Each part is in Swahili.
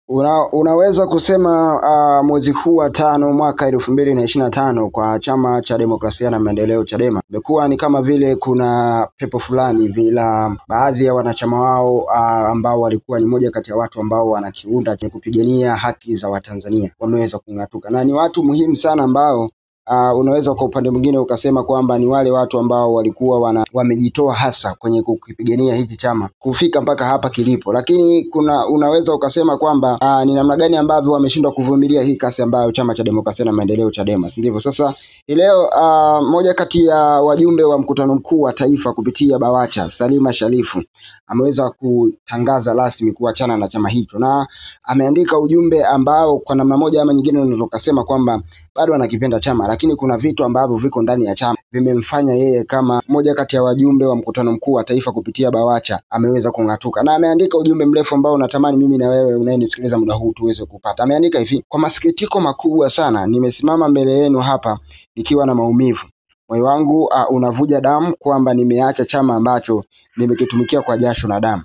Unaweza kusema mwezi huu wa tano mwaka 2025 kwa chama cha demokrasia na maendeleo Chadema imekuwa ni kama vile kuna pepo fulani vila baadhi ya wanachama wao ambao walikuwa ni moja kati ya watu ambao wanakiunda cha kupigania haki za Watanzania wameweza kung'atuka, na ni watu muhimu sana ambao unaweza kwa upande mwingine ukasema kwamba ni wale watu ambao walikuwa wamejitoa hasa kwenye kukipigania hichi chama kufika mpaka hapa kilipo, lakini unaweza ukasema kwamba ni namna gani ambavyo wameshindwa kuvumilia hii kasi ambayo chama cha demokrasia na maendeleo Chadema, ndivyo sasa leo moja kati ya wajumbe wa mkutano mkuu wa taifa kupitia Bawacha, Salima Sharifu, ameweza kutangaza rasmi kuachana na chama hicho, na ameandika ujumbe ambao kwa namna moja ama nyingine unaweza kusema kwamba bado anakipenda chama, lakini kuna vitu ambavyo viko ndani ya chama vimemfanya yeye kama moja kati ya wajumbe wa mkutano mkuu wa taifa kupitia Bawacha ameweza kung'atuka, na ameandika ujumbe mrefu ambao natamani mimi na wewe unayenisikiliza muda huu tuweze kupata. Ameandika hivi: kwa masikitiko makubwa sana nimesimama mbele yenu hapa nikiwa na maumivu. Moyo wangu unavuja damu kwamba nimeacha chama ambacho nimekitumikia kwa jasho na damu.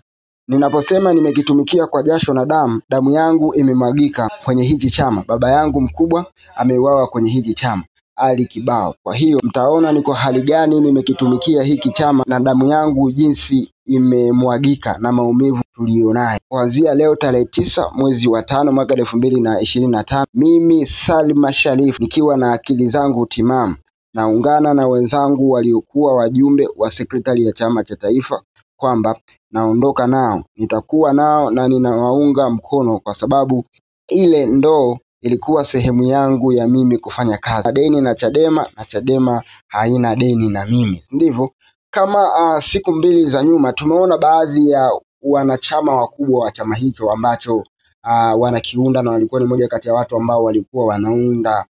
Ninaposema nimekitumikia kwa jasho na damu, damu yangu imemwagika kwenye hichi chama. Baba yangu mkubwa ameuawa kwenye hichi chama, Ali Kibao. Kwa hiyo mtaona niko hali gani nimekitumikia hiki chama na damu yangu jinsi imemwagika na maumivu tulionayo. Kuanzia leo tarehe 9 mwezi wa 5 mwaka 2025, mimi Salima Sharifu nikiwa na akili zangu timamu naungana na wenzangu waliokuwa wajumbe wa sekretari ya chama cha taifa kwamba naondoka nao, nitakuwa nao na ninawaunga mkono kwa sababu ile ndo ilikuwa sehemu yangu ya mimi kufanya kazi. Deni na Chadema na Chadema haina deni na mimi. Ndivyo kama siku mbili za nyuma tumeona baadhi ya wanachama wakubwa wa chama hicho ambacho wanakiunda na walikuwa ni moja kati ya watu ambao walikuwa wanaunda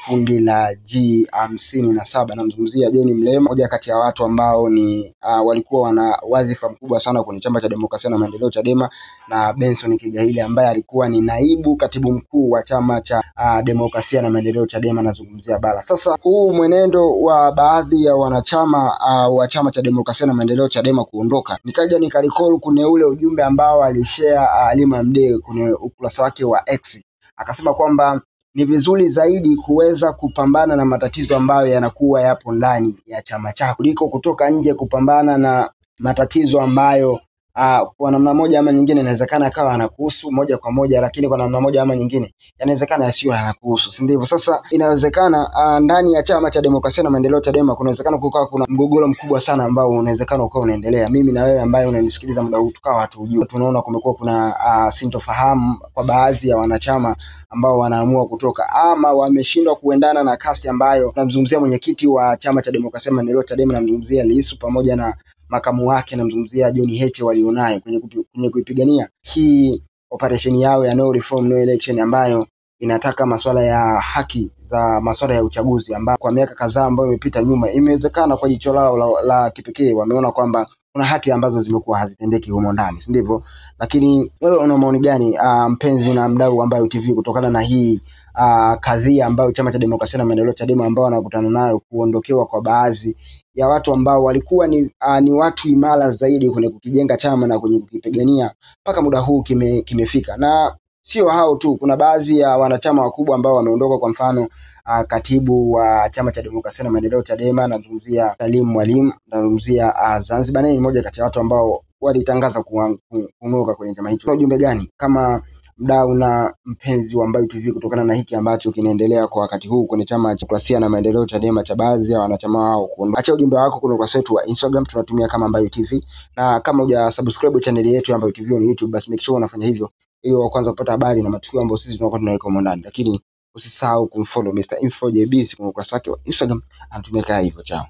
kundi la G57. Namzungumzia John Mlema, moja kati ya watu ambao ni walikuwa wana wadhifa mkubwa sana kwenye chama cha demokrasia na maendeleo Chadema, na Benson Kigaile ambaye alikuwa ni naibu katibu mkuu wa chama cha demokrasia na maendeleo Chadema, nazungumzia bara. Sasa huu mwenendo wa baadhi ya wanachama wa chama cha demokrasia na maendeleo Chadema kuondoka, nikaja nikarecall kune ule ujumbe ambao alishare Halima Mdee kwenye ukurasa wake wa X, akasema kwamba ni vizuri zaidi kuweza kupambana na matatizo ambayo yanakuwa yapo ndani ya chama chako kuliko kutoka nje kupambana na matatizo ambayo kwa namna moja ama nyingine inawezekana akawa anakuhusu moja kwa moja, lakini kwa namna moja ama nyingine yanawezekana yasiwe yanakuhusu, si ndivyo? Sasa inawezekana ndani ya chama cha demokrasia na maendeleo Chadema kunawezekana kukawa kuna mgogoro mkubwa sana ambao unawezekana ukawa unaendelea. Mimi na wewe ambaye unanisikiliza muda huu tukawa hatujui, tunaona kumekuwa kuna sintofahamu kwa baadhi ya wanachama ambao wanaamua kutoka ama wameshindwa kuendana na kasi ambayo, namzungumzia mwenyekiti wa chama cha demokrasia na maendeleo Chadema, namzungumzia Lissu pamoja na makamu wake, namzungumzia John Heche, walionayo kwenye kuipigania hii operation yao ya no reform no election ambayo inataka masuala ya haki za masuala ya uchaguzi, ambapo kwa miaka kadhaa ambayo imepita nyuma imewezekana kwa jicho lao la kipekee wameona kwamba kuna haki ambazo zimekuwa hazitendeki humo ndani, ndivyo? Lakini wewe una maoni gani mpenzi na mdau ambaye TV kutokana na hii kadhia ambayo chama cha demokrasia na maendeleo Chadema ambao wanakutana nayo kuondokewa kwa baadhi ya watu ambao walikuwa ni watu imara zaidi kwenye kukijenga chama na kwenye kukipigania mpaka muda huu kimefika? Na sio hao tu, kuna baadhi ya wanachama wakubwa ambao wameondoka. Kwa mfano katibu wa chama cha demokrasia na maendeleo Chadema, nazungumzia Salim Mwalimu, nazungumzia Zanzibar, ni mmoja kati ya watu ambao walitangaza kuondoka kwenye chama hicho. Ujumbe gani kama mdau na mpenzi wa Mbayu TV kutokana na hiki ambacho kinaendelea kwa wakati huu kwenye chama cha demokrasia na maendeleo Chadema cha baadhi ya wanachama wao kuondoka? Acha ujumbe wako kwenye ukurasa wetu wa Instagram, tunatumia kama Mbayu TV, na kama hujasubscribe channel yetu ya Mbayu TV on YouTube, basi make sure unafanya hivyo ili wa kwanza kupata habari na matukio ambayo sisi tunakuwa tunaweka huko ndani. Lakini usisahau kumfollow Mr. Info JB kwenye ukurasa wake wa Instagram, anatumia hivyo. Chao.